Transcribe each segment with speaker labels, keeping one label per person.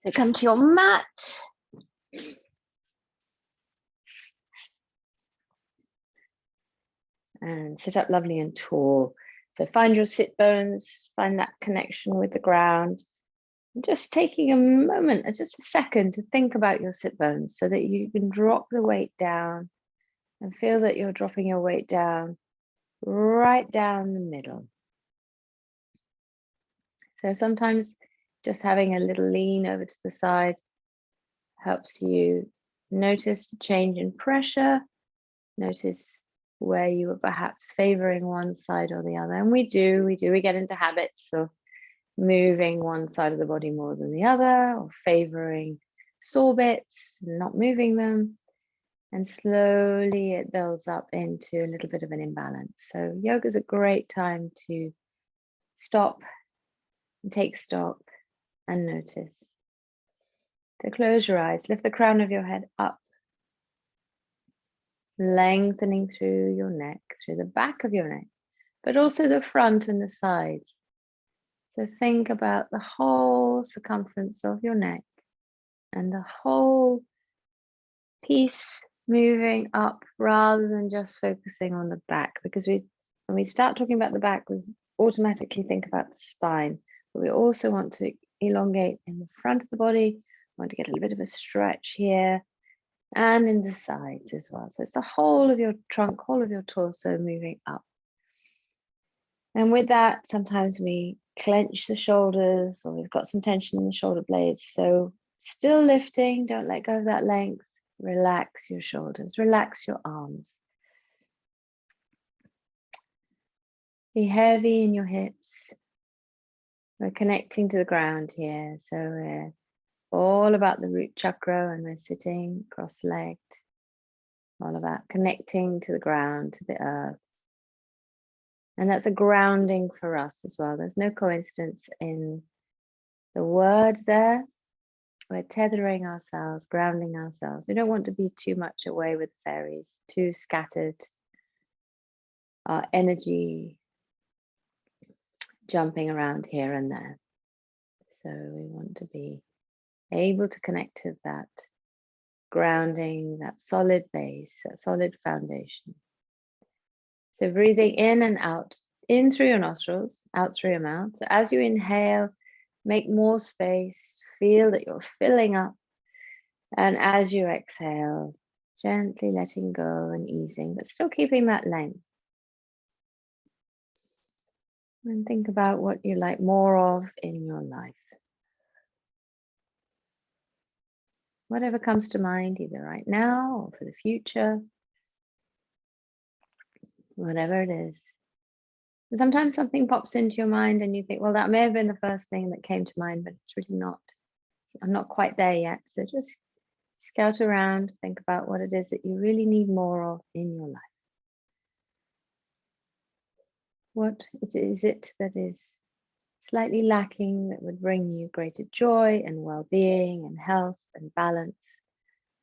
Speaker 1: So come to your mat. And sit up lovely and tall. So find your sit bones, find that connection with the ground. And just taking a moment, just a second to think about your sit bones so that you can drop the weight down and feel that you're dropping your weight down, right down the middle. So sometimes just having a little lean over to the side helps you notice the change in pressure, notice where you are perhaps favoring one side or the other. And we get into habits of moving one side of the body more than the other, or favoring sore bits and not moving them. And slowly it builds up into a little bit of an imbalance. So yoga is a great time to stop and take stock and notice. So close your eyes, lift the crown of your head up, lengthening through your neck, through the back of your neck, but also the front and the sides. So think about the whole circumference of your neck and the whole piece moving up rather than just focusing on the back, because when we start talking about the back, we automatically think about the spine, but we also want to elongate in the front of the body, want to get a little bit of a stretch here and in the sides as well. So it's the whole of your trunk, whole of your torso moving up. And with that, sometimes we clench the shoulders or we've got some tension in the shoulder blades. So still lifting, don't let go of that length. Relax your shoulders, relax your arms. Be heavy in your hips. We're connecting to the ground here. So we're all about the root chakra and we're sitting cross-legged. All about connecting to the ground, to the earth. And that's a grounding for us as well. There's no coincidence in the word there. We're tethering ourselves, grounding ourselves. We don't want to be too much away with fairies, too scattered. Our energy jumping around here and there. So we want to be able to connect to that grounding, that solid base, that solid foundation. So breathing in and out, in through your nostrils, out through your mouth. So as you inhale, make more space, feel that you're filling up. And as you exhale, gently letting go and easing, but still keeping that length. And think about what you like more of in your life. Whatever comes to mind, either right now or for the future. Whatever it is. And sometimes something pops into your mind and you think, well, that may have been the first thing that came to mind, but it's really not. I'm not quite there yet. So just scout around, think about what it is that you really need more of in your life. What is it that is slightly lacking that would bring you greater joy and well-being and health and balance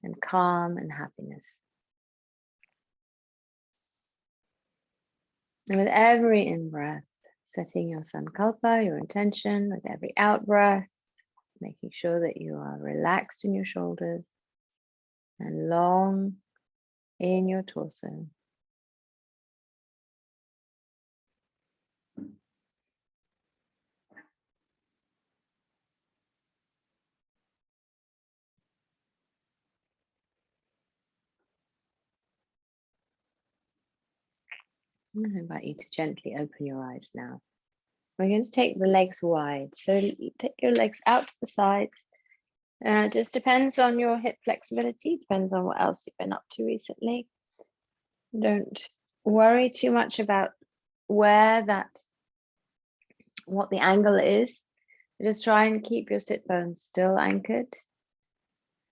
Speaker 1: and calm and happiness? And with every in-breath, setting your sankalpa, your intention, with every out-breath, making sure that you are relaxed in your shoulders and long in your torso. I'm going to invite you to gently open your eyes now. We're going to take the legs wide. So take your legs out to the sides. It just depends on your hip flexibility, depends on what else you've been up to recently. Don't worry too much about what the angle is. Just try and keep your sit bones still anchored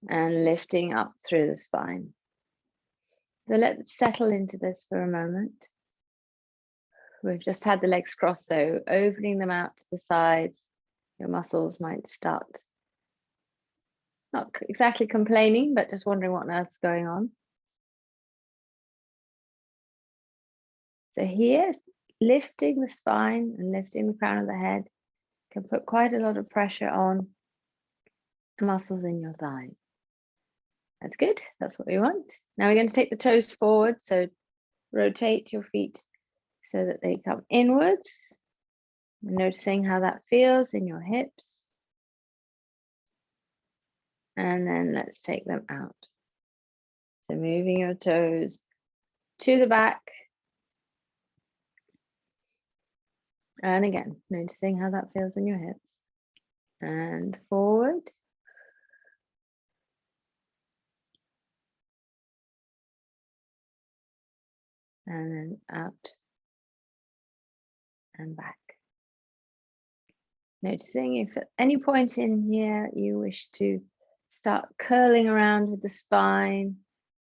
Speaker 1: and lifting up through the spine. So let's settle into this for a moment. We've just had the legs crossed, so opening them out to the sides, your muscles might start not exactly complaining, but just wondering what on earth's going on. So here, lifting the spine and lifting the crown of the head can put quite a lot of pressure on muscles in your thighs. That's good. That's what we want. Now we're going to take the toes forward. So rotate your feet so that they come inwards. Noticing how that feels in your hips. And then let's take them out. So moving your toes to the back. And again, noticing how that feels in your hips. And forward. And then out and back. Noticing if at any point in here you wish to start curling around with the spine,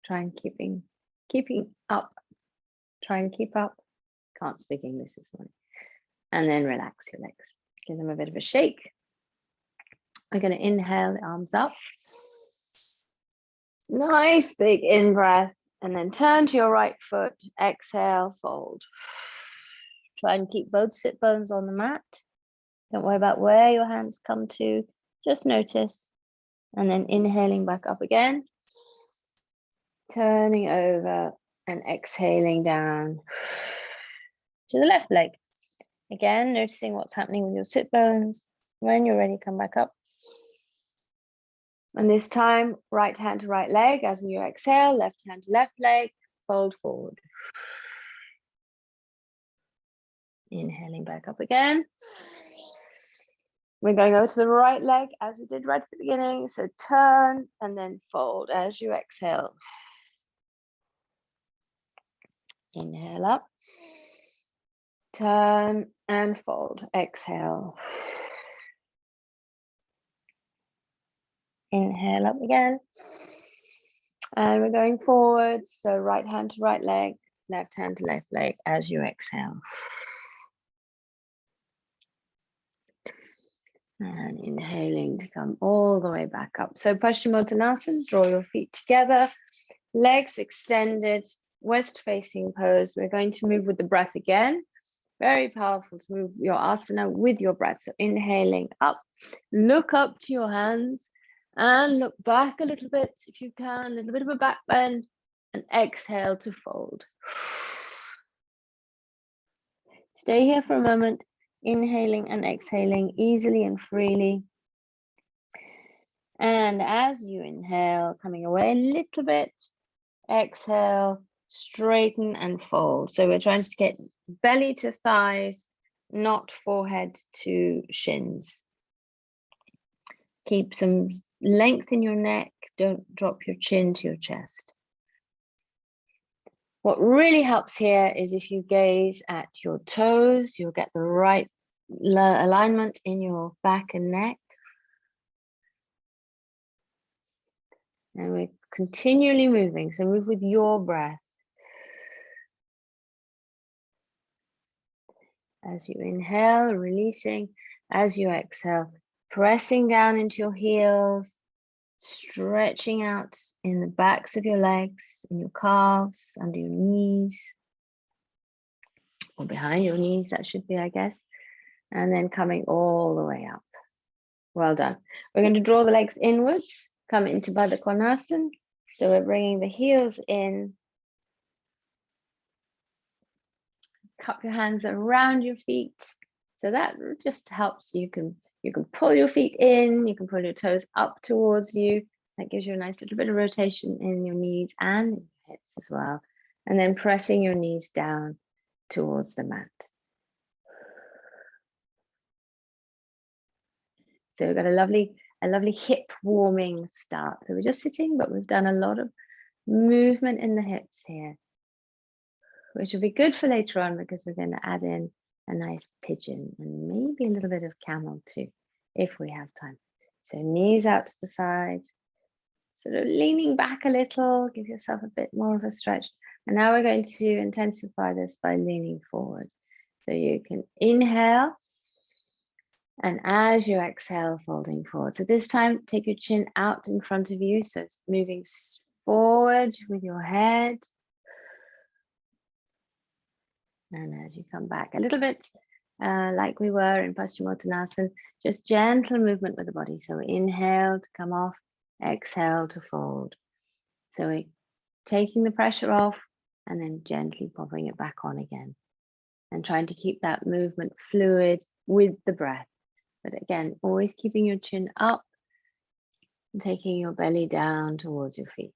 Speaker 1: try and keeping up, try and keep up. Can't speak English this morning. And then relax your legs. Give them a bit of a shake. We're going to inhale the arms up. Nice big in-breath. And then turn to your right foot. Exhale, fold. Try and keep both sit bones on the mat. Don't worry about where your hands come to. Just notice. And then inhaling back up again. Turning over and exhaling down to the left leg. Again, noticing what's happening with your sit bones. When you're ready, come back up. And this time, right hand to right leg. As you exhale, left hand to left leg. Fold forward. Inhaling back up again. We're going over to the right leg as we did right at the beginning. So turn and then fold as you exhale. Inhale up. Turn and fold. Exhale. Inhale up again. And we're going forward. So right hand to right leg, left hand to left leg as you exhale. And inhaling to come all the way back up. So Paschimottanasana, draw your feet together, legs extended, west facing pose. We're going to move with the breath again. Very powerful to move your asana with your breath. So inhaling up, look up to your hands and look back a little bit if you can, a little bit of a back bend, and exhale to fold. Stay here for a moment, inhaling and exhaling easily and freely. And as you inhale, coming away a little bit, exhale, straighten and fold. So we're trying to get belly to thighs, not forehead to shins. Keep some length in your neck. Don't drop your chin to your chest. What really helps here is if you gaze at your toes, you'll get the right alignment in your back and neck. And we're continually moving, so move with your breath. As you inhale, releasing. As you exhale, pressing down into your heels, stretching out in the backs of your legs, in your calves, under your knees, or behind your knees, that should be, I guess. And then coming all the way up. Well done. We're going to draw the legs inwards, come into Baddha Konasana. So we're bringing the heels in. Cup your hands around your feet. So that just helps. You can pull your feet in, you can pull your toes up towards you. That gives you a nice little bit of rotation in your knees and in your hips as well. And then pressing your knees down towards the mat. So we've got a lovely hip warming start. So we're just sitting, but we've done a lot of movement in the hips here, which will be good for later on because we're going to add in a nice pigeon and maybe a little bit of camel too, if we have time. So knees out to the sides, sort of leaning back a little, give yourself a bit more of a stretch. And now we're going to intensify this by leaning forward. So you can inhale, and as you exhale, folding forward. So this time, take your chin out in front of you. So moving forward with your head. And as you come back a little bit, like we were in Paschimottanasana, just gentle movement with the body. So inhale to come off, exhale to fold. So we're taking the pressure off and then gently popping it back on again. And trying to keep that movement fluid with the breath. But again, always keeping your chin up and taking your belly down towards your feet.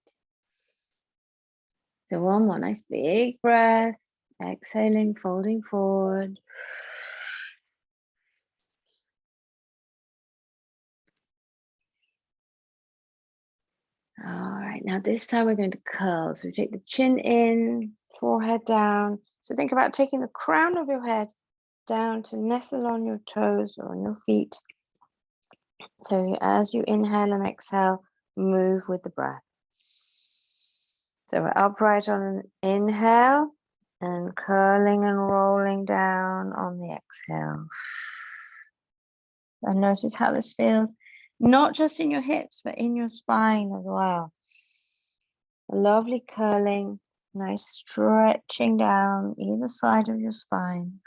Speaker 1: So one more nice big breath, exhaling, folding forward. All right, now this time we're going to curl. So we take the chin in, forehead down. So think about taking the crown of your head down to nestle on your toes or on your feet. So as you inhale and exhale, move with the breath. So we're upright on an inhale and curling and rolling down on the exhale. And notice how this feels, not just in your hips, but in your spine as well. A lovely curling, nice stretching down either side of your spine.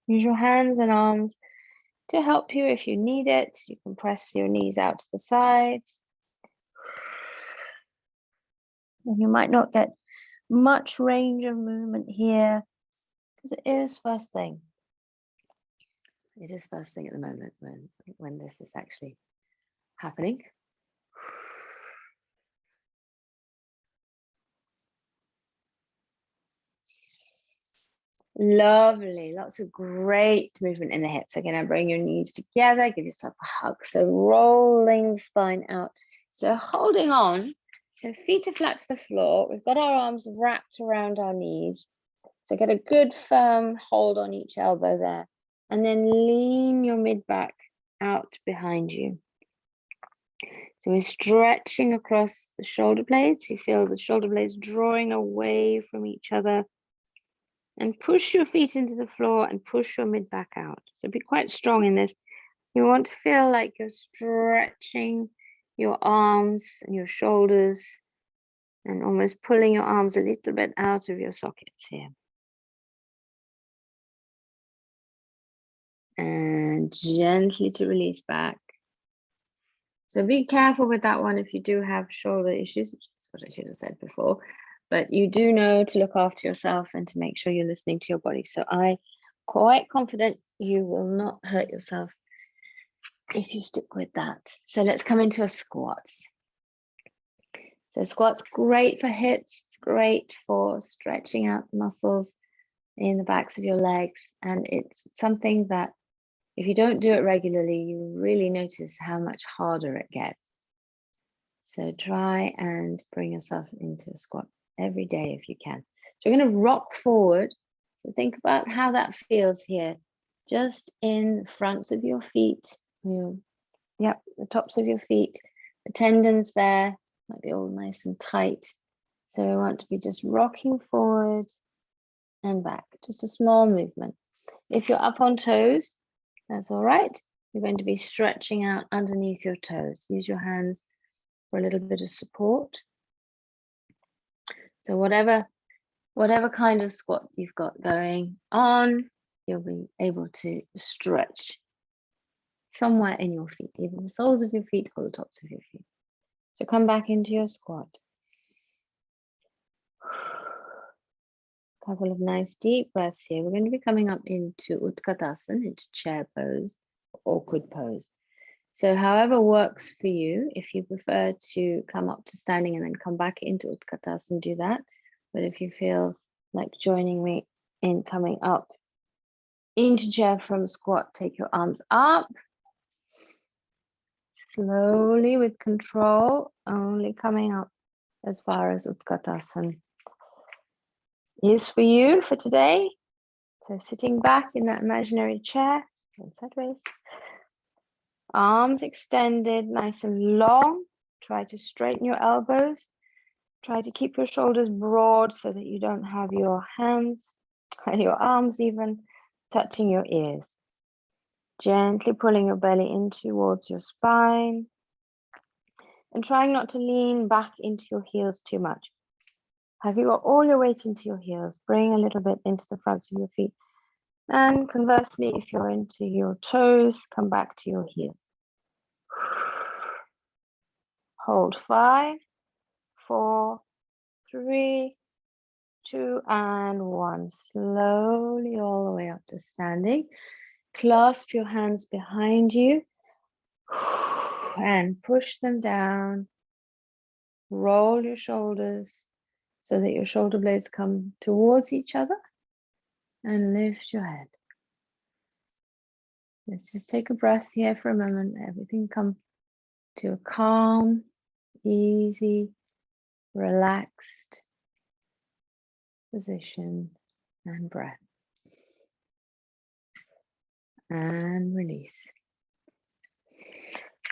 Speaker 1: Use your hands and arms to help you if you need it. You can press your knees out to the sides. And you might not get much range of movement here because it is first thing. It is first thing at the moment when this is actually happening. Lovely, lots of great movement in the hips. Again, now bring your knees together, give yourself a hug. So rolling the spine out. So holding on, so feet are flat to the floor. We've got our arms wrapped around our knees. So get a good firm hold on each elbow there. And then lean your mid back out behind you. So we're stretching across the shoulder blades. You feel the shoulder blades drawing away from each other. And push your feet into the floor and push your mid back out. So be quite strong in this. You want to feel like you're stretching your arms and your shoulders and almost pulling your arms a little bit out of your sockets here. And gently to release back. So be careful with that one if you do have shoulder issues, which is what I should have said before. But you do know to look after yourself and to make sure you're listening to your body. So I'm quite confident you will not hurt yourself if you stick with that. So let's come into a squat. So squat's great for hips. It's great for stretching out the muscles in the backs of your legs. And it's something that if you don't do it regularly, you really notice how much harder it gets. So try and bring yourself into a squat every day if you can. So we're going to rock forward. So think about how that feels here, just in the fronts of your feet. The tops of your feet, the tendons there might be all nice and tight. So we want to be just rocking forward and back, just a small movement. If you're up on toes, that's all right. You're going to be stretching out underneath your toes. Use your hands for a little bit of support. So whatever kind of squat you've got going on, you'll be able to stretch somewhere in your feet, either the soles of your feet or the tops of your feet. So come back into your squat. Couple of nice deep breaths here. We're going to be coming up into Utkatasana, into chair pose, awkward pose. So however works for you, if you prefer to come up to standing and then come back into Utkatasana, do that. But if you feel like joining me in coming up into chair from squat, take your arms up. Slowly with control, only coming up as far as Utkatasana is for you for today. So sitting back in that imaginary chair, sideways. Arms extended, nice and long. Try to straighten your elbows. Try to keep your shoulders broad so that you don't have your hands and your arms even touching your ears. Gently pulling your belly in towards your spine and trying not to lean back into your heels too much. Have you got all your weight into your heels? Bring a little bit into the fronts of your feet. And conversely, if you're into your toes, come back to your heels. Hold 5, 4, 3, 2, and 1. Slowly all the way up to standing. Clasp your hands behind you and push them down. Roll your shoulders so that your shoulder blades come towards each other, and lift your head. Let's just take a breath here for a moment. Everything come to a calm, easy, relaxed position and breath. And release.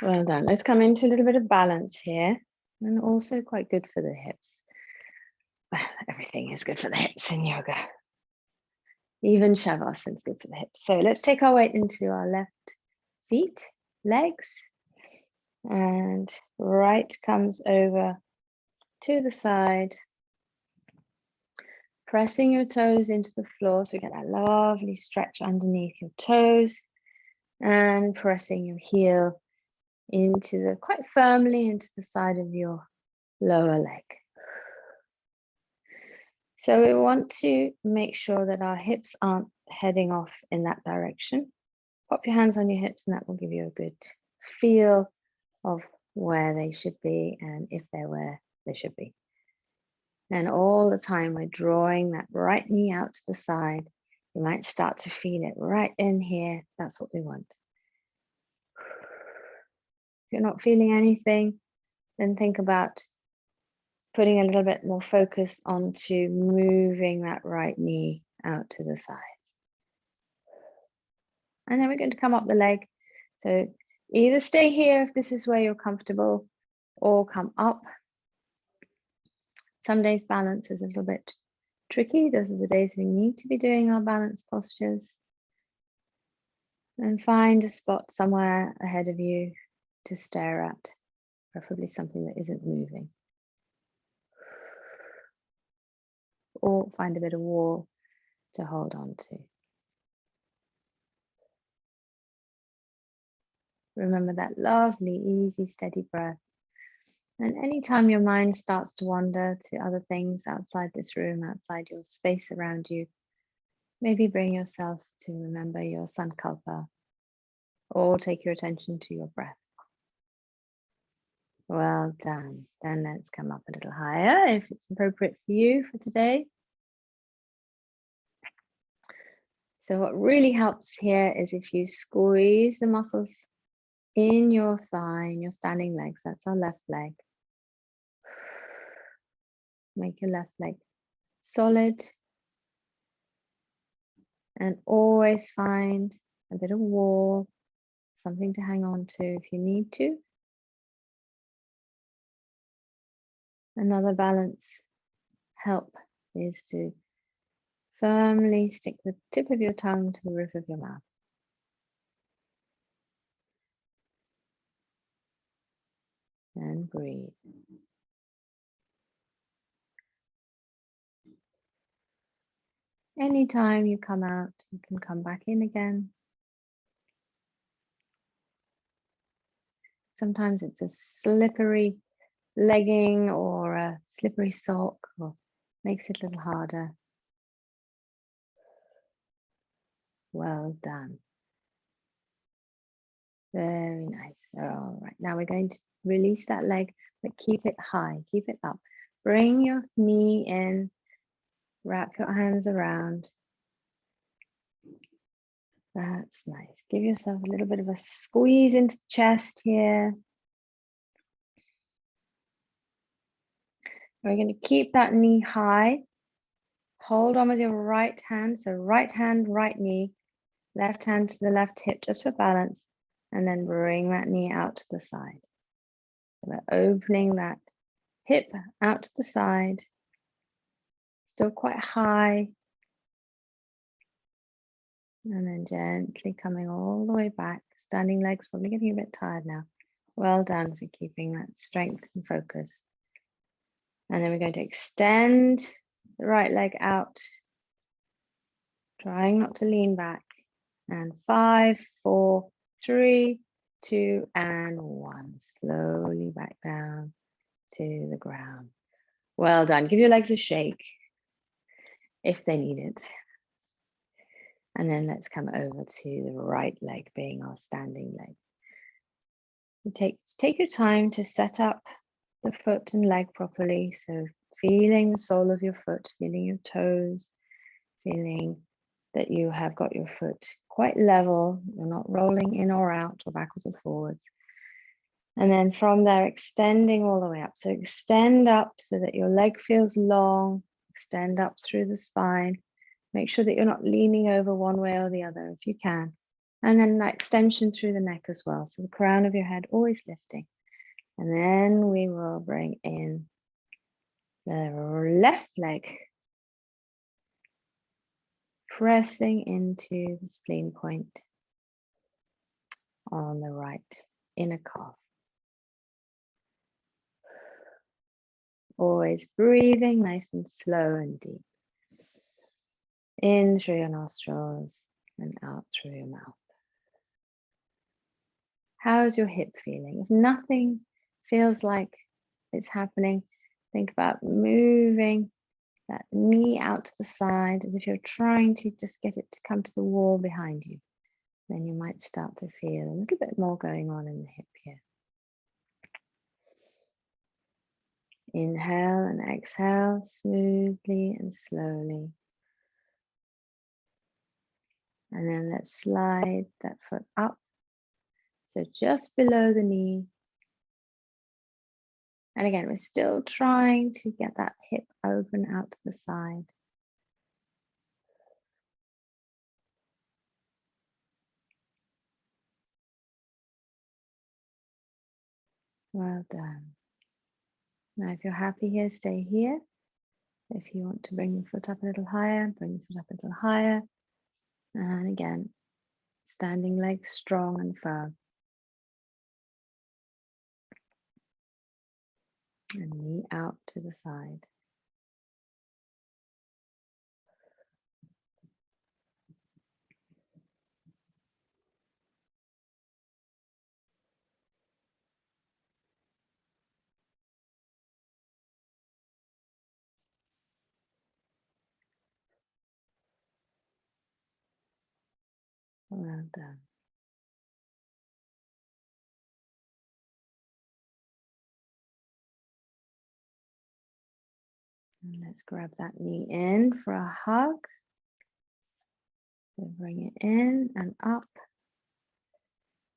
Speaker 1: Well done. Let's come into a little bit of balance here, and also quite good for the hips. Well, everything is good for the hips in yoga. Even Shavasana is good for the hips. So let's take our weight into our left feet, legs, and right comes over to the side, pressing your toes into the floor so you get that lovely stretch underneath your toes, and pressing your heel into quite firmly into the side of your lower leg. So we want to make sure that our hips aren't heading off in that direction. Pop your hands on your hips and that will give you a good feel of where they should be and if they're where they should be. And all the time we're drawing that right knee out to the side. You might start to feel it right in here. That's what we want. If you're not feeling anything, then think about putting a little bit more focus onto moving that right knee out to the side. And then we're going to come up the leg. So either stay here if this is where you're comfortable, or come up. Some days balance is a little bit tricky. Those are the days we need to be doing our balance postures. And find a spot somewhere ahead of you to stare at, preferably something that isn't moving. Or find a bit of wall to hold on to. Remember that lovely, easy, steady breath. And anytime your mind starts to wander to other things outside this room, outside your space around you, maybe bring yourself to remember your sankalpa, or take your attention to your breath. Well done. Then let's come up a little higher if it's appropriate for you for today. So what really helps here is if you squeeze the muscles in your thigh, in your standing legs. That's our left leg. Make your left leg solid. And always find a bit of wall, something to hang on to if you need to. Another balance help is to firmly stick the tip of your tongue to the roof of your mouth. And breathe. Anytime you come out, you can come back in again. Sometimes it's a slippery legging or a slippery sock, or makes it a little harder. Well done. Very nice. All right, now we're going to release that leg, but keep it high, keep it up. Bring your knee in, wrap your hands around. That's nice. Give yourself a little bit of a squeeze into the chest here. We're going to keep that knee high. Hold on with your right hand. So right hand, right knee, left hand to the left hip just for balance. And then bring that knee out to the side. So we're opening that hip out to the side. Still quite high. And then gently coming all the way back. Standing legs probably getting a bit tired now. Well done for keeping that strength and focus. And then we're going to extend the right leg out, trying not to lean back. And 5, 4, 3, 2, and 1. Slowly back down to the ground. Well done. Give your legs a shake if they need it. And then let's come over to the right leg being our standing leg. Take your time to set up the foot and leg properly. So feeling the sole of your foot, feeling your toes, feeling that you have got your foot quite level. You're not rolling in or out or backwards or forwards. And then from there, extending all the way up. So extend up so that your leg feels long, extend up through the spine. Make sure that you're not leaning over one way or the other if you can. And then that extension through the neck as well. So the crown of your head always lifting. And then we will bring in the left leg, pressing into the spleen point on the right inner calf. Always breathing nice and slow and deep. In through your nostrils and out through your mouth. How's your hip feeling? If nothing feels like it's happening, think about moving that knee out to the side as if you're trying to just get it to come to the wall behind you. Then you might start to feel a little bit more going on in the hip here. Inhale and exhale smoothly and slowly. And then let's slide that foot up. So just below the knee. And again, we're still trying to get that hip open out to the side. Well done. Now, if you're happy here, stay here. If you want to bring the foot up a little higher, bring the foot up a little higher. And again, standing legs strong and firm. And knee out to the side. Well done. And let's grab that knee in for a hug. So bring it in and up.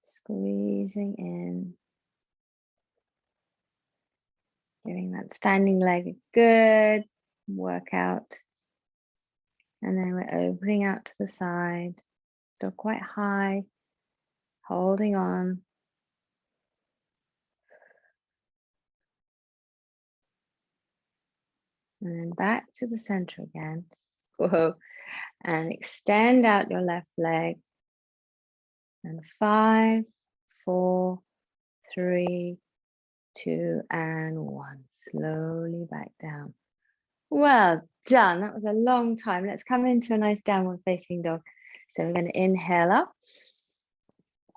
Speaker 1: Squeezing in. Giving that standing leg a good workout. And then we're opening out to the side. Still quite high. Holding on. And then back to the center again. Whoa. And extend out your left leg. And 5, 4, 3, 2, and 1. Slowly back down. Well done. That was a long time. Let's come into a nice downward facing dog. So we're going to inhale up.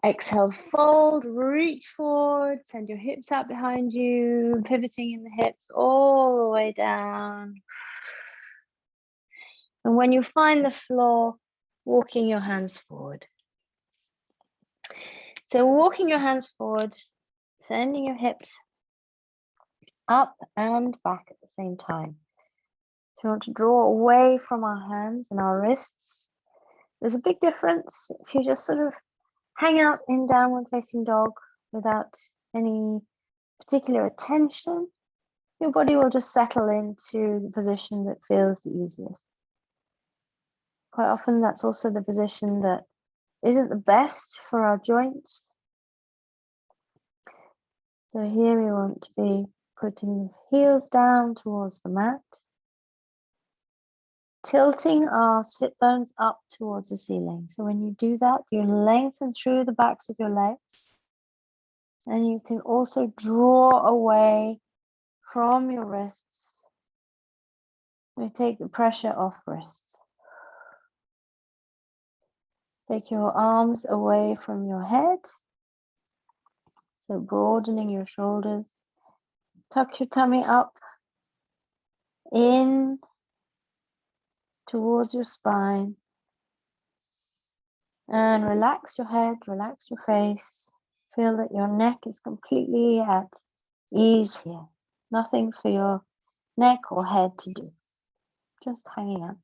Speaker 1: Exhale, fold, reach forward, send your hips out behind you, pivoting in the hips all the way down. And when you find the floor, walking your hands forward. So walking your hands forward, sending your hips up and back at the same time. So we want to draw away from our hands and our wrists. There's a big difference if you just sort of hang out in downward facing dog without any particular attention. Your body will just settle into the position that feels the easiest. Quite often that's also the position that isn't the best for our joints. So here we want to be putting the heels down towards the mat, tilting our sit bones up towards the ceiling. So when you do that, you lengthen through the backs of your legs, and you can also draw away from your wrists. We take the pressure off wrists. Take your arms away from your head. So broadening your shoulders. Tuck your tummy up, in towards your spine. And relax your head, relax your face. Feel that your neck is completely at ease here. Nothing for your neck or head to do. Just hanging out.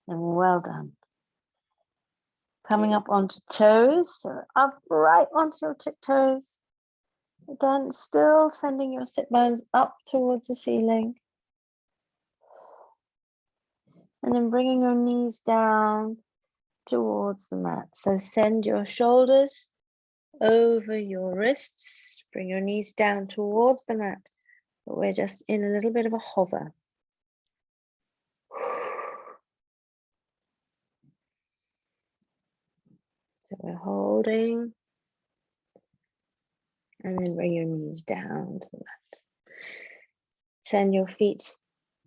Speaker 1: And well done. Coming up onto toes, so up right onto your tiptoes. Again, still sending your sit bones up towards the ceiling. And then bringing your knees down towards the mat. So send your shoulders over your wrists. Bring your knees down towards the mat. But we're just in a little bit of a hover. So we're holding. And then bring your knees down to the mat. Send your feet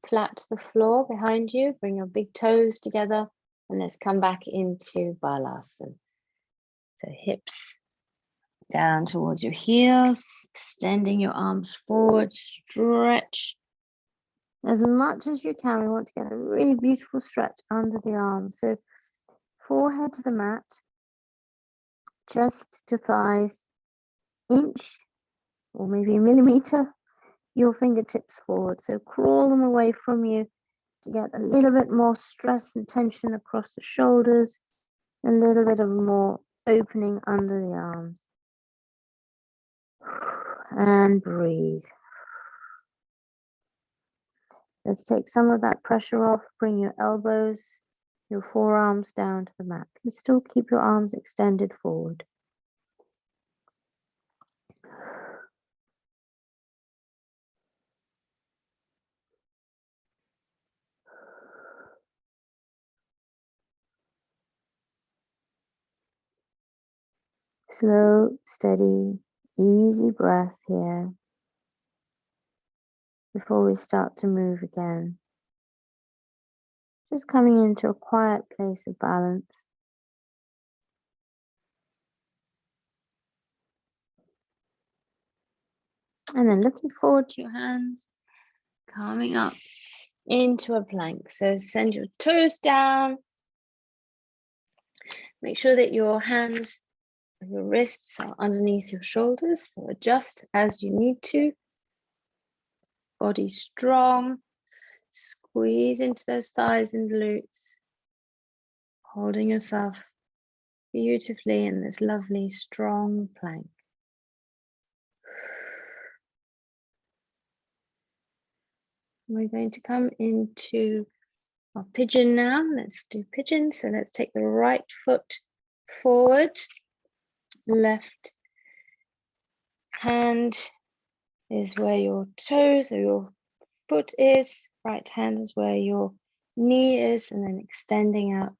Speaker 1: flat to the floor behind you. Bring your big toes together. And let's come back into Balasana. So hips down towards your heels. Extending your arms forward. Stretch as much as you can. We want to get a really beautiful stretch under the arms. So forehead to the mat. Chest to thighs. Inch or maybe a millimeter. Your fingertips forward. So crawl them away from you to get a little bit more stress and tension across the shoulders, a little bit of more opening under the arms. And breathe. Let's take some of that pressure off. Bring your elbows, your forearms down to the mat. And still keep your arms extended forward. Slow, steady, easy breath here before we start to move again. Just coming into a quiet place of balance. And then looking forward to your hands, coming up into a plank. So send your toes down. Make sure that your hands, your wrists are underneath your shoulders. So adjust as you need to. Body strong. Squeeze into those thighs and glutes. Holding yourself beautifully in this lovely strong plank. We're going to come into our pigeon now. Let's do pigeon. So let's take the right foot forward. Left hand is where your toes or your foot is. Right hand is where your knee is, and then extending out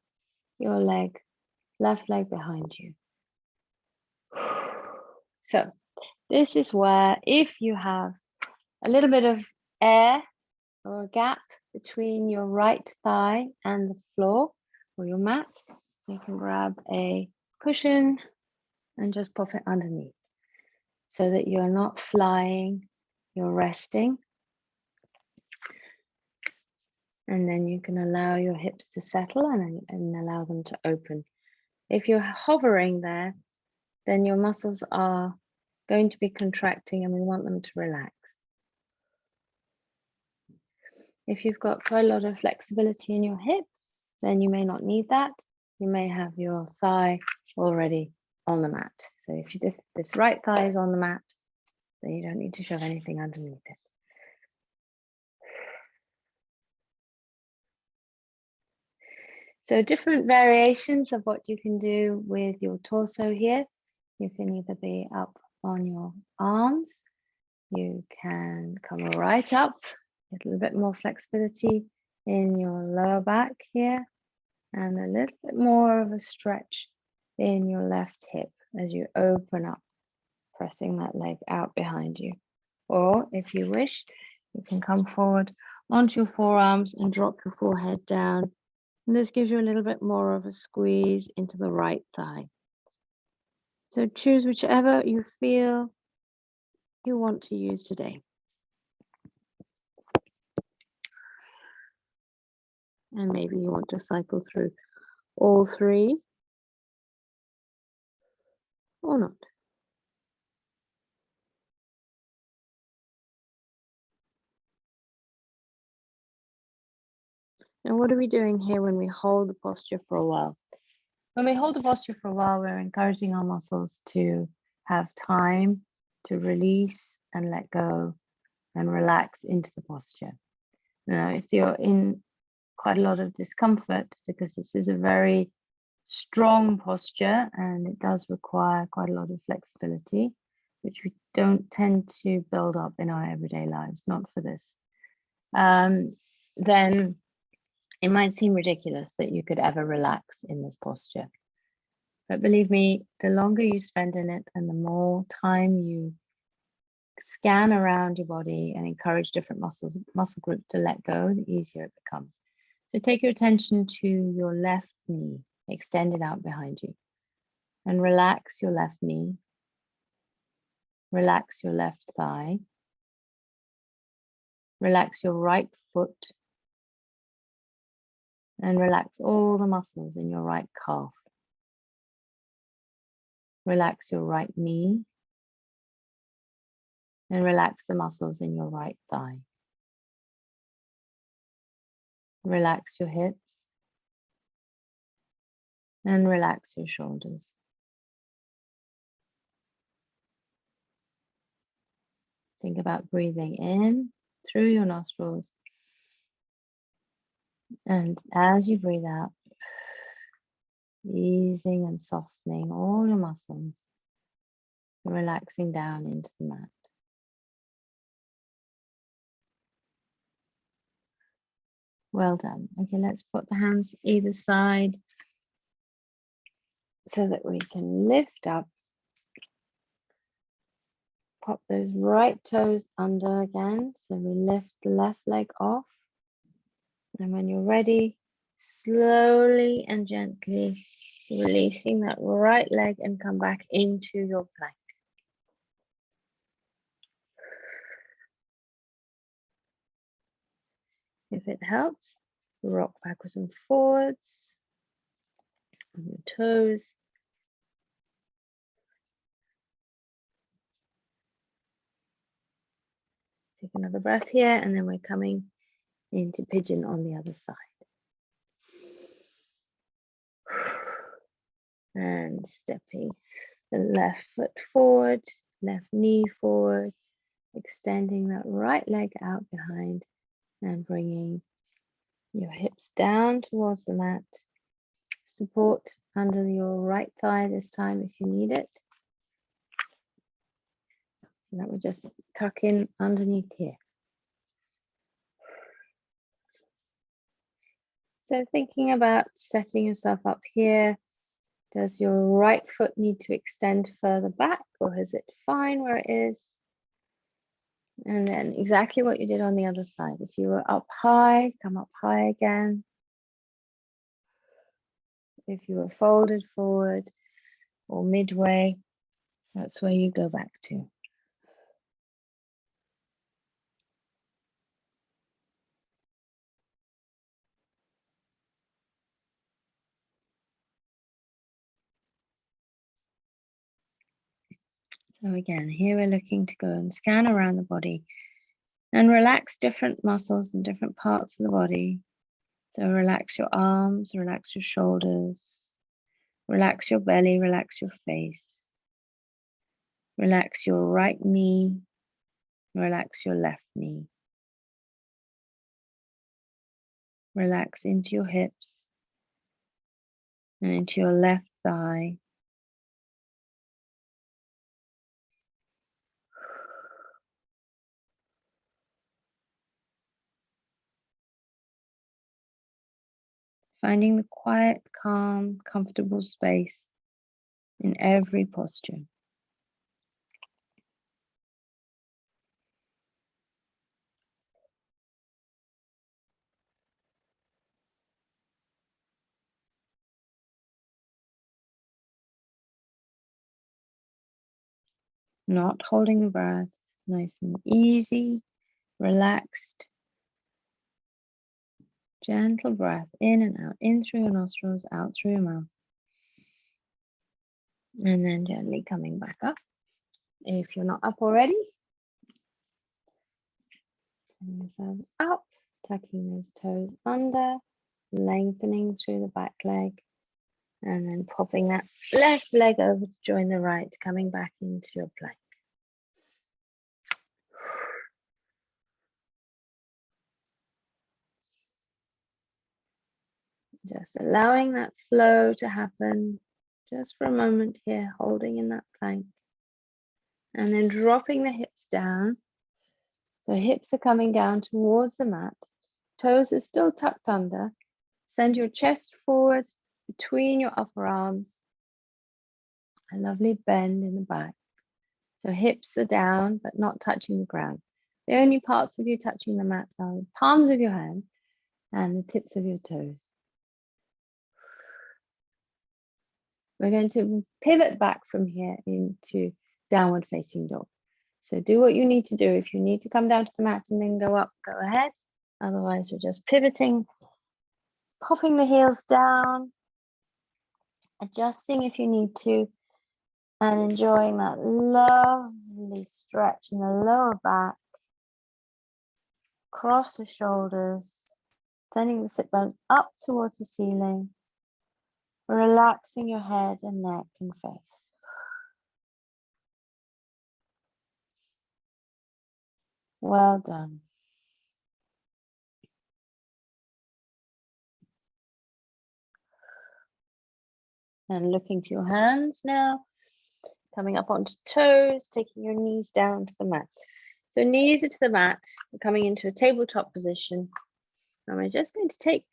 Speaker 1: your leg, left leg behind you. So this is where, if you have a little bit of air or a gap between your right thigh and the floor or your mat, you can grab a cushion and just pop it underneath so that you're not flying, you're resting. And then you can allow your hips to settle and allow them to open. If you're hovering there, then your muscles are going to be contracting and we want them to relax. If you've got quite a lot of flexibility in your hip, then you may not need that. You may have your thigh already on the mat. So if this right thigh is on the mat, then you don't need to shove anything underneath it. So different variations of what you can do with your torso here. You can either be up on your arms, you can come right up, get a little bit more flexibility in your lower back here, and a little bit more of a stretch in your left hip as you open up, pressing that leg out behind you. Or if you wish, you can come forward onto your forearms and drop your forehead down. And this gives you a little bit more of a squeeze into the right thigh. So choose whichever you feel you want to use today. And maybe you want to cycle through all three or not. Now, what are we doing here when we hold the posture for a while? When we hold the posture for a while, we're encouraging our muscles to have time to release and let go and relax into the posture. Now, if you're in quite a lot of discomfort, because this is a very strong posture and it does require quite a lot of flexibility, which we don't tend to build up in our everyday lives, not for this, then it might seem ridiculous that you could ever relax in this posture. But believe me, the longer you spend in it and the more time you scan around your body and encourage different muscle groups to let go, the easier it becomes. So take your attention to your left knee, extend it out behind you, and relax your left knee, relax your left thigh, relax your right foot, and relax all the muscles in your right calf. Relax your right knee and relax the muscles in your right thigh. Relax your hips and relax your shoulders. Think about breathing in through your nostrils, and as you breathe out, easing and softening all your muscles, relaxing down into the mat. Well done. Okay, let's put the hands either side so that we can lift up. Pop those right toes under again. So we lift the left leg off. And when you're ready, slowly and gently releasing that right leg and come back into your plank. If it helps, rock backwards and forwards on your toes. Take another breath here, and then we're coming into pigeon on the other side. And stepping the left foot forward, left knee forward, extending that right leg out behind and bringing your hips down towards the mat. Support under your right thigh this time if you need it. And that will just tuck in underneath here. So thinking about setting yourself up here, does your right foot need to extend further back, or is it fine where it is? And then exactly what you did on the other side. If you were up high, come up high again. If you were folded forward or midway, that's where you go back to. So again, here we're looking to go and scan around the body and relax different muscles and different parts of the body. So relax your arms, relax your shoulders, relax your belly, relax your face. Relax your right knee, relax your left knee. Relax into your hips and into your left thigh. Finding the quiet, calm, comfortable space in every posture. Not holding the breath, nice and easy, relaxed, gentle breath in and out, in through your nostrils, out through your mouth. And then gently coming back up. If you're not up already, send yourself up, tucking those toes under, lengthening through the back leg, and then popping that left leg over to join the right, coming back into your plank. Just allowing that flow to happen just for a moment here, holding in that plank. And then dropping the hips down. So hips are coming down towards the mat. Toes are still tucked under. Send your chest forward between your upper arms. A lovely bend in the back. So hips are down, but not touching the ground. The only parts of you touching the mat are the palms of your hand and the tips of your toes. We're going to pivot back from here into downward facing dog. So do what you need to do. If you need to come down to the mat and then go up, go ahead. Otherwise, we're just pivoting, popping the heels down, adjusting if you need to, and enjoying that lovely stretch in the lower back, across the shoulders, sending the sit bones up towards the ceiling, relaxing your head and neck and face. Well done. And looking to your hands now, coming up onto toes, taking your knees down to the mat. So knees are to the mat, we're coming into a tabletop position. And we're just going to take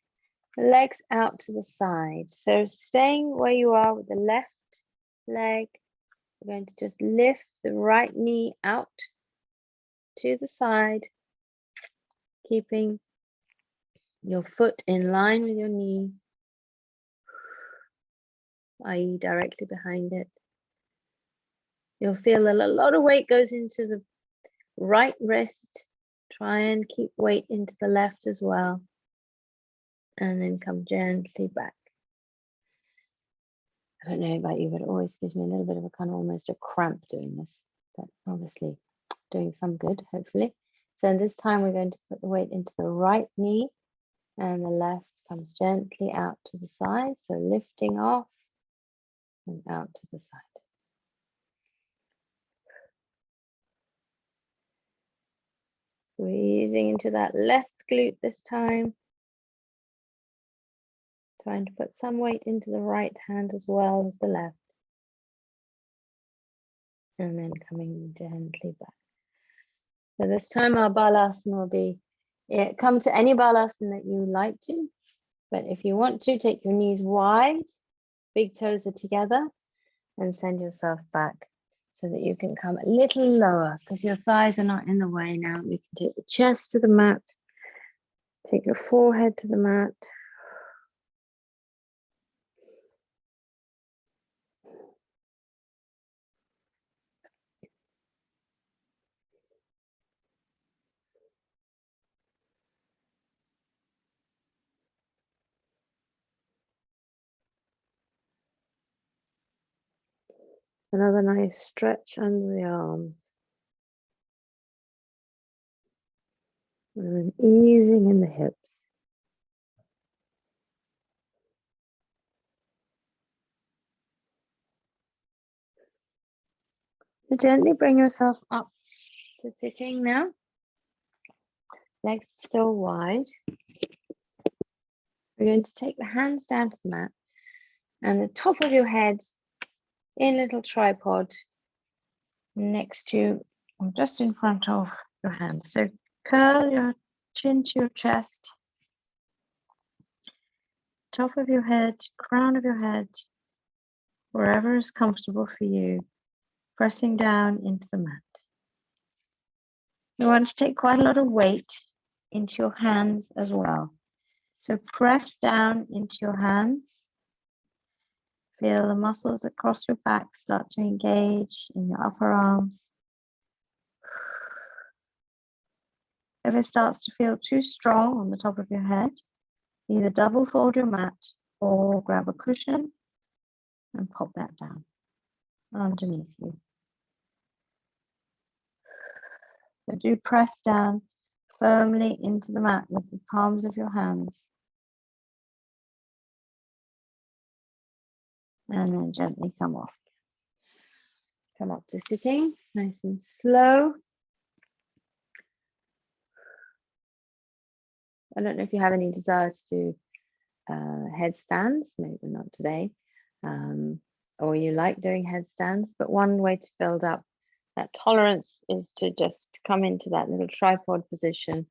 Speaker 1: the legs out to the side. So staying where you are with the left leg, we're going to just lift the right knee out to the side, keeping your foot in line with your knee, i.e. directly behind it. You'll feel that a lot of weight goes into the right wrist. Try and keep weight into the left as well. And then come gently back. I don't know about you, but it always gives me a little bit of a kind of almost a cramp doing this, but obviously doing some good, hopefully. So this time we're going to put the weight into the right knee and the left comes gently out to the side. So lifting off and out to the side. Squeezing into that left glute this time. Trying to put some weight into the right hand as well as the left. And then coming gently back. So this time our balasana will be, come to any balasana that you like to. But if you want to, take your knees wide, big toes are together, and send yourself back so that you can come a little lower because your thighs are not in the way now. You can take the chest to the mat, take your forehead to the mat. Another nice stretch under the arms. And then easing in the hips. So gently bring yourself up to sitting now. Legs still wide. We're going to take the hands down to the mat and the top of your head in a little tripod next to or just in front of your hands. So curl your chin to your chest, top of your head, crown of your head, wherever is comfortable for you, pressing down into the mat. You want to take quite a lot of weight into your hands as well. So press down into your hands. Feel the muscles across your back start to engage in your upper arms. If it starts to feel too strong on the top of your head, either double fold your mat or grab a cushion and pop that down underneath you. So do press down firmly into the mat with the palms of your hands. And then gently come off. Come up to sitting, nice and slow. I don't know if you have any desire to do headstands, maybe not today, or you like doing headstands, but one way to build up that tolerance is to just come into that little tripod position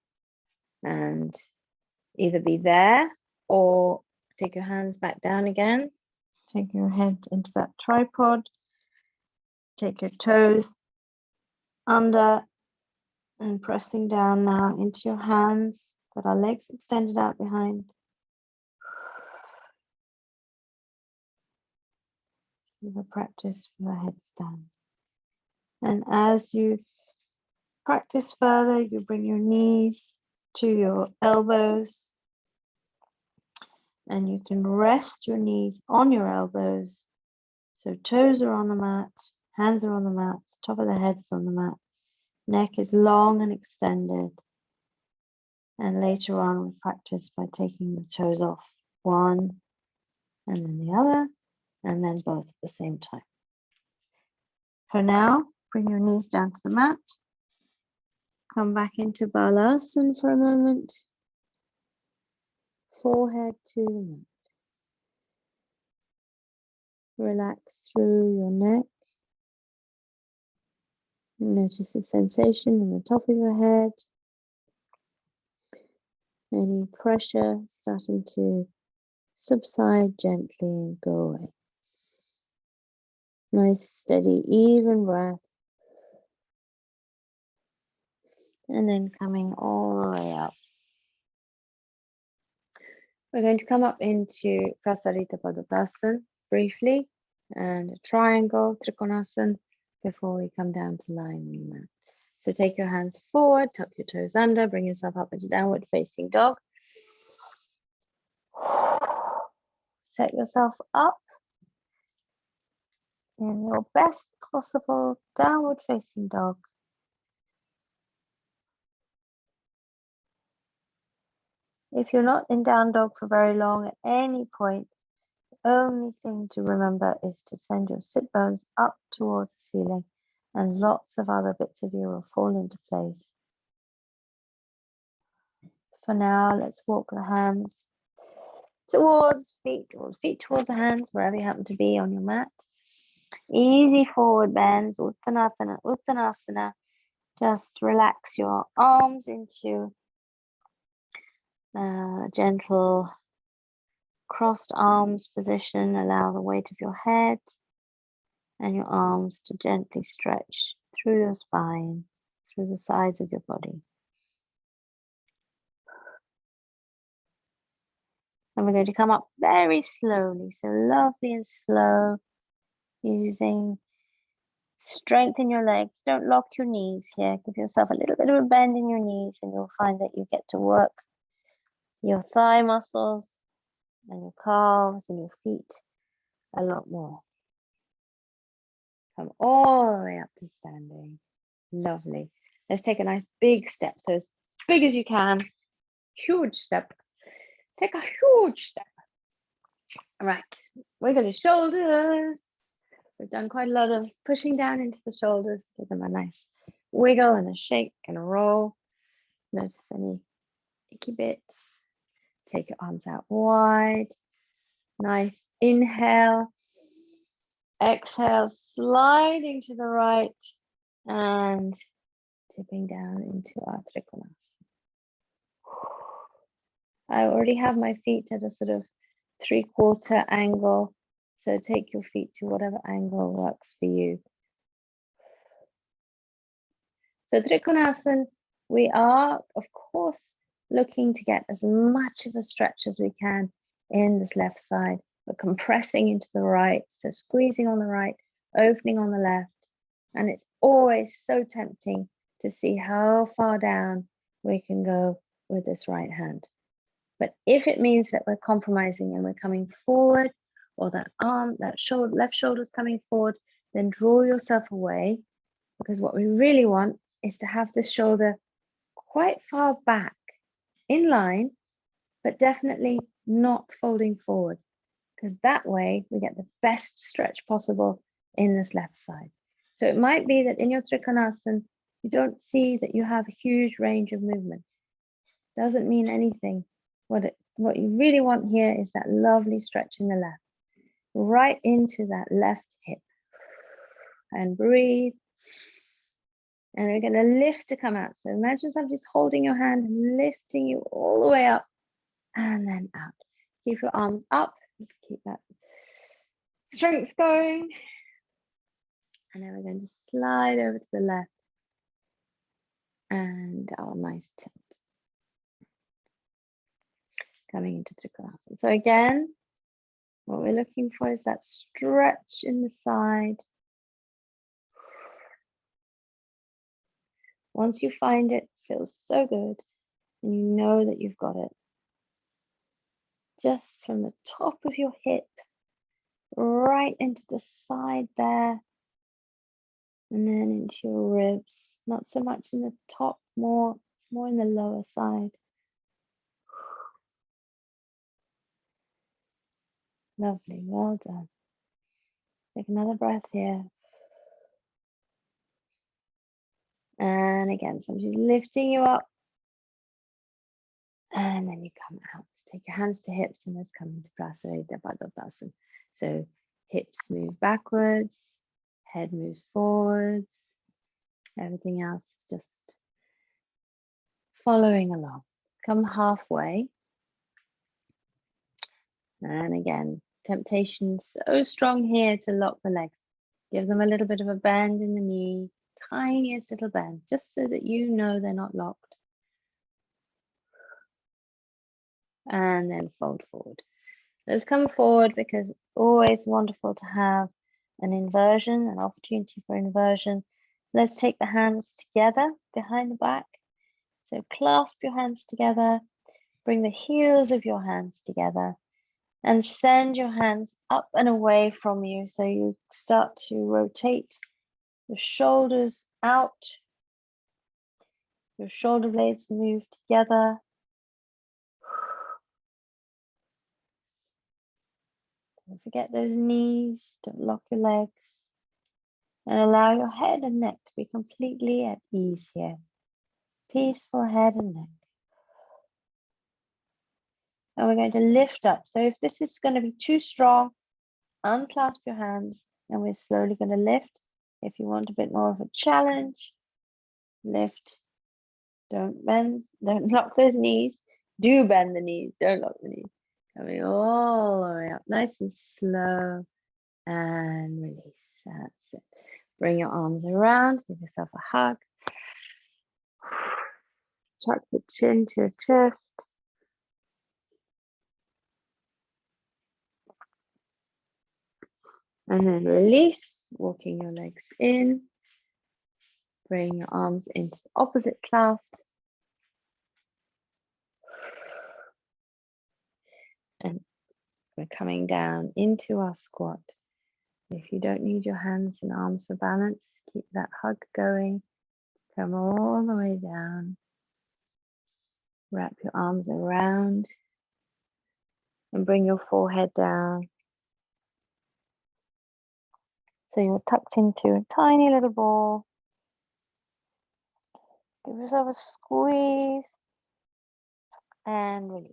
Speaker 1: and either be there or take your hands back down again. Take your head into that tripod. Take your toes under and pressing down now into your hands. Got our legs extended out behind. The practice for a headstand. And as you practice further, you bring your knees to your elbows. And you can rest your knees on your elbows. So toes are on the mat, hands are on the mat, top of the head is on the mat. Neck is long and extended. And later on, we practice by taking the toes off one and then the other, and then both at the same time. For now, bring your knees down to the mat. Come back into Balasana for a moment. Forehead to the mat. Relax through your neck. Notice the sensation in the top of your head. Any pressure starting to subside gently and go away. Nice, steady, even breath. And then coming all the way up. We're going to come up into Prasarita Padottanasana briefly, and a triangle, Trikonasana, before we come down to lying on the mat. So take your hands forward, tuck your toes under, bring yourself up into downward facing dog. Set yourself up in your best possible downward facing dog. If you're not in down dog for very long at any point, the only thing to remember is to send your sit bones up towards the ceiling, and lots of other bits of you will fall into place. For now, let's walk the hands towards feet towards the hands, wherever you happen to be on your mat. Easy forward bends, Uttanasana. Just relax your arms into gentle crossed arms position. Allow the weight of your head and your arms to gently stretch through your spine, through the sides of your body. And we're going to come up very slowly, so lovely and slow, using strength in your legs. Don't lock your knees here. Give yourself a little bit of a bend in your knees, and you'll find that you get to work your thigh muscles and your calves and your feet a lot more. Come all the way up to standing. Lovely. Let's take a nice big step. So as big as you can. Huge step. Take a huge step. All right. Wiggle your shoulders. We've done quite a lot of pushing down into the shoulders. Give them a nice wiggle and a shake and a roll. Notice any icky bits. Take your arms out wide. Nice inhale. Exhale, sliding to the right and tipping down into our Trikonasana. I already have my feet at a sort of 3/4 angle, So take your feet to whatever angle works for you. So Trikonasana, we are, of course, looking to get as much of a stretch as we can in this left side, but compressing into the right. So squeezing on the right, opening on the left. And it's always so tempting to see how far down we can go with this right hand. But if it means that we're compromising and we're coming forward, or that arm, that shoulder, left shoulder is coming forward, then draw yourself away, because what we really want is to have this shoulder quite far back, in line, but definitely not folding forward, because that way we get the best stretch possible in this left side. So it might be that in your Trikonasana, you don't see that you have a huge range of movement. Doesn't mean anything. What you really want here is that lovely stretch in the left, right into that left hip. And breathe. And we're going to lift to come out. So imagine somebody's holding your hand and lifting you all the way up and then out. Keep your arms up. Just keep that strength going. And then we're going to slide over to the left. And our nice tilt. Coming into Trikonasana. So again, what we're looking for is that stretch in the side. Once you find it, it feels so good. And you know that you've got it. Just from the top of your hip, right into the side there. And then into your ribs. Not so much in the top, more in the lower side. Lovely, well done. Take another breath here. And again, somebody's lifting you up. And then you come out. Take your hands to hips and let's come into Prasarita Padottanasana. So hips move backwards, head moves forwards. Everything else is just following along. Come halfway. And again, temptation so strong here to lock the legs. Give them a little bit of a bend in the knee, tiniest little bend, just so that you know they're not locked. And then fold forward. Let's come forward because it's always wonderful to have an inversion, an opportunity for inversion. Let's take the hands together behind the back. So clasp your hands together, bring the heels of your hands together and send your hands up and away from you. So you start to rotate the shoulders out. Your shoulder blades move together. Don't forget those knees, don't lock your legs. And allow your head and neck to be completely at ease here. Peaceful head and neck. And we're going to lift up. So if this is going to be too strong, unclasp your hands and we're slowly going to lift. If you want a bit more of a challenge, lift. Don't bend, don't lock those knees. Do bend the knees, don't lock the knees. Coming all the way up, nice and slow. And release, that's it. Bring your arms around, give yourself a hug. Tuck the chin to your chest. And then release, walking your legs in. Bring your arms into the opposite clasp. And we're coming down into our squat. If you don't need your hands and arms for balance, keep that hug going. Come all the way down. Wrap your arms around and bring your forehead down. So you're tucked into a tiny little ball. Give yourself a squeeze and release.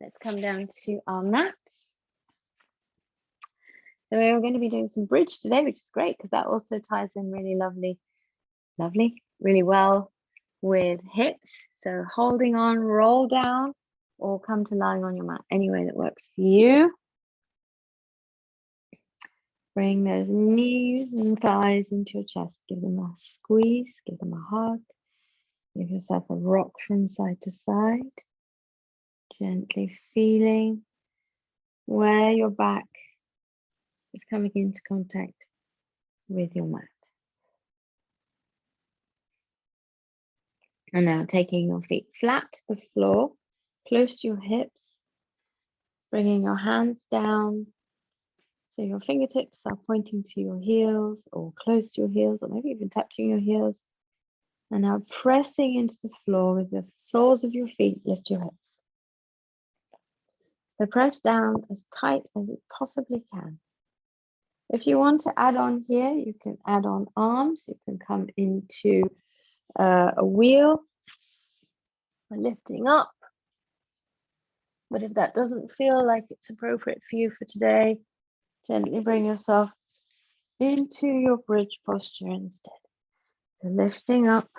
Speaker 1: Let's come down to our mats. So we're going to be doing some bridge today, which is great because that also ties in really really well with hips. So holding on, roll down, or come to lying on your mat, any way that works for you. Bring those knees and thighs into your chest. Give them a squeeze, give them a hug. Give yourself a rock from side to side. Gently feeling where your back is coming into contact with your mat. And now taking your feet flat to the floor, close to your hips, bringing your hands down so your fingertips are pointing to your heels or close to your heels, or maybe even touching your heels. And now pressing into the floor with the soles of your feet, lift your hips. So press down as tight as you possibly can. If you want to add on here, you can add on arms. You can come into a wheel, lifting up. But if that doesn't feel like it's appropriate for you for today, gently bring yourself into your bridge posture instead. So lifting up.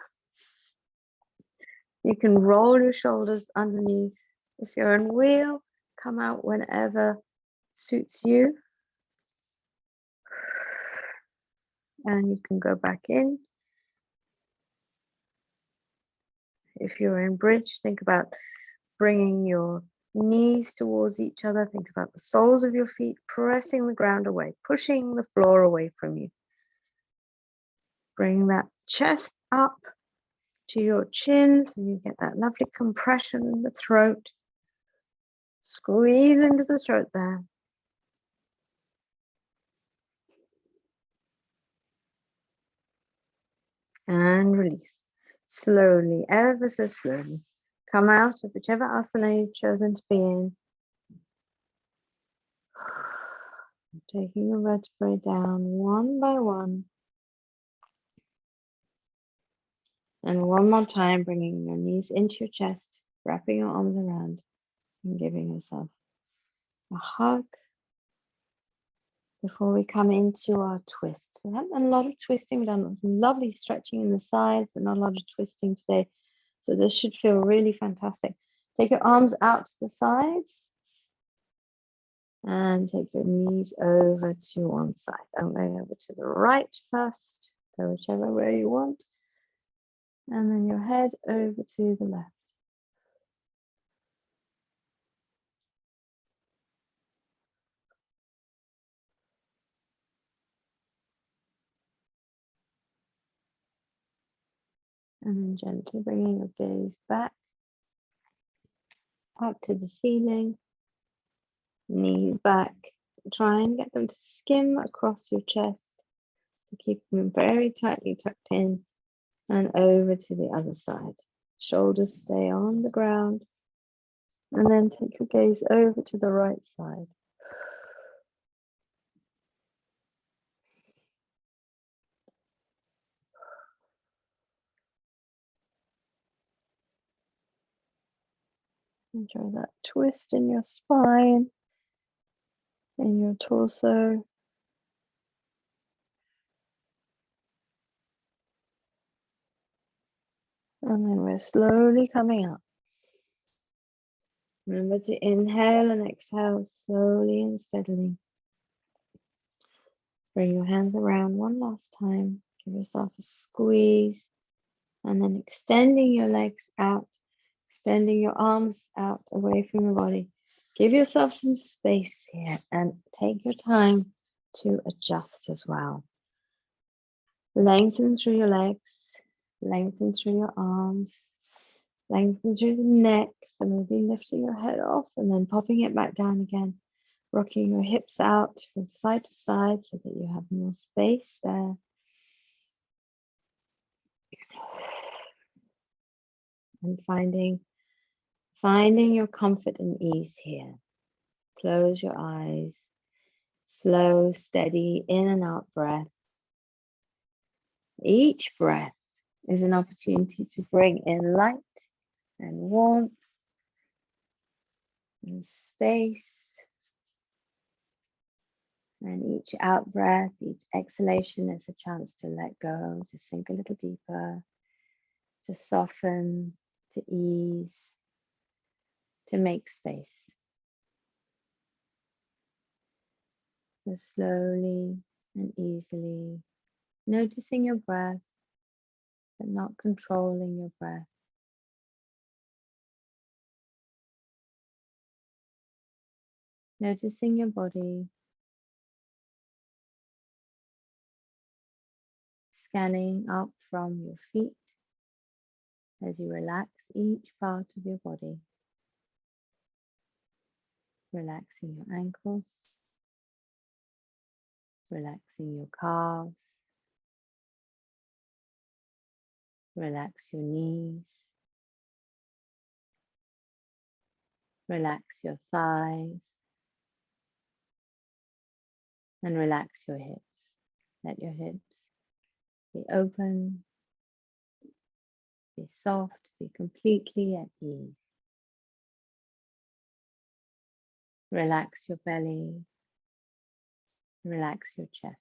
Speaker 1: You can roll your shoulders underneath. If you're in wheel, come out whenever suits you. And you can go back in. If you're in bridge, think about bringing your knees towards each other. Think about the soles of your feet pressing the ground away, pushing the floor away from you. Bring that chest up to your chin so you get that lovely compression in the throat. Squeeze into the throat there. And release. Slowly, ever so slowly. Come out of whichever asana you've chosen to be in. Taking your vertebrae down one by one. And one more time, bringing your knees into your chest, wrapping your arms around, and giving yourself a hug before we come into our twist. We haven't done a lot of twisting. We've done lovely stretching in the sides, but not a lot of twisting today. So this should feel really fantastic. Take your arms out to the sides and take your knees over to one side. I'm going over to the right first, go whichever way you want. And then your head over to the left. And then gently bringing your gaze back up to the ceiling, knees back. Try and get them to skim across your chest to keep them very tightly tucked in, and over to the other side. Shoulders stay on the ground, and then take your gaze over to the right side. Enjoy that twist in your spine, in your torso. And then we're slowly coming up. Remember to inhale and exhale slowly and steadily. Bring your hands around one last time. Give yourself a squeeze. And then extending your legs out, extending your arms out away from your body. Give yourself some space here and take your time to adjust as well. Lengthen through your legs, lengthen through your arms, lengthen through the neck. So maybe lifting your head off and then popping it back down again. Rocking your hips out from side to side so that you have more space there. And finding your comfort and ease here. Close your eyes. Slow, steady in and out breath. Each breath is an opportunity to bring in light and warmth and space. And each out breath, each exhalation is a chance to let go, to sink a little deeper, to soften, to ease, to make space. So slowly and easily, noticing your breath, but not controlling your breath. Noticing your body, scanning up from your feet as you relax each part of your body. Relaxing your ankles, relaxing your calves, relax your knees, relax your thighs, and relax your hips. Let your hips be open, be soft, be completely at ease. Relax your belly, relax your chest.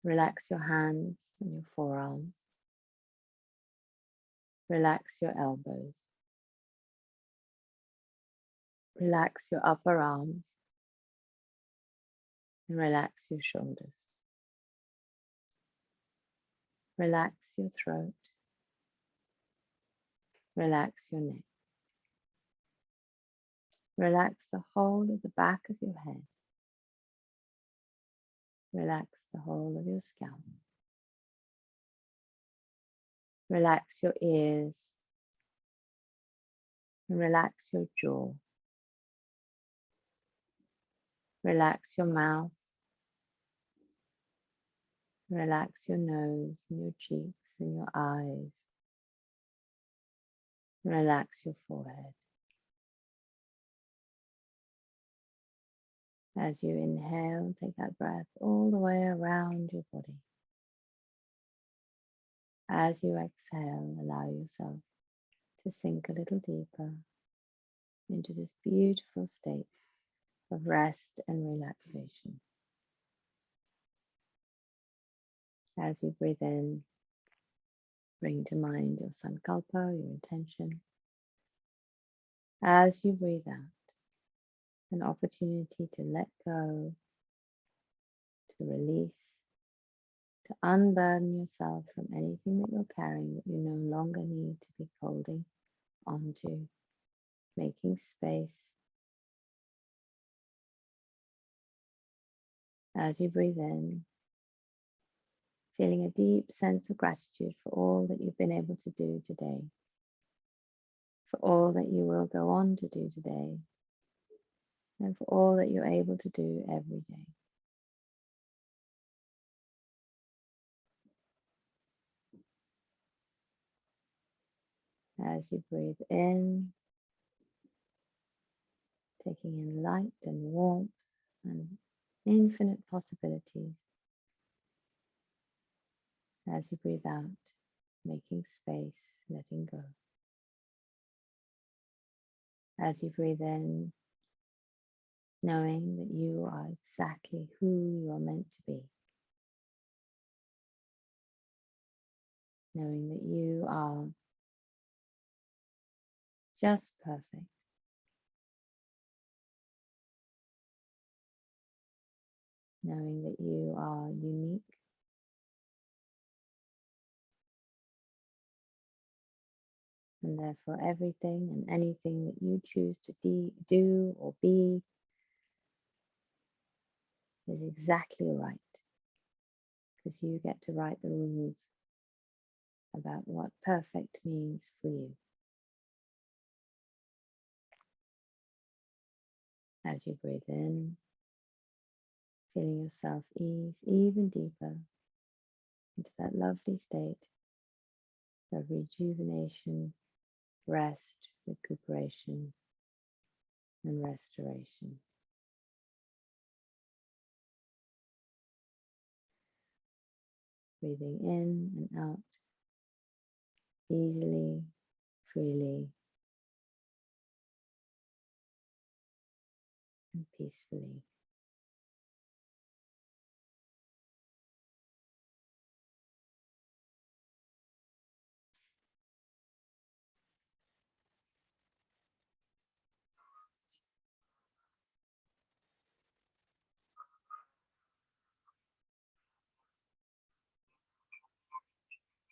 Speaker 1: Relax your hands and your forearms. Relax your elbows. Relax your upper arms and relax your shoulders. Relax your throat. Relax your neck. Relax the whole of the back of your head. Relax the whole of your scalp. Relax your ears and relax your jaw. Relax your mouth. Relax your nose and your cheeks and your eyes. Relax your forehead. As you inhale, take that breath all the way around your body. As you exhale, allow yourself to sink a little deeper into this beautiful state of rest and relaxation. As you breathe in, bring to mind your sankalpa, your intention. As you breathe out, an opportunity to let go, to release, to unburden yourself from anything that you're carrying that you no longer need to be holding onto, making space. As you breathe in, feeling a deep sense of gratitude for all that you've been able to do today, for all that you will go on to do today, and for all that you're able to do every day. As you breathe in, taking in light and warmth and infinite possibilities. As you breathe out, making space, letting go. As you breathe in, knowing that you are exactly who you are meant to be. Knowing that you are just perfect. Knowing that you are unique. And therefore everything and anything that you choose to do or be is exactly right. Because you get to write the rules about what perfect means for you. As you breathe in, feeling yourself ease even deeper into that lovely state of rejuvenation, rest, recuperation, and restoration. Breathing in and out easily, freely, and peacefully.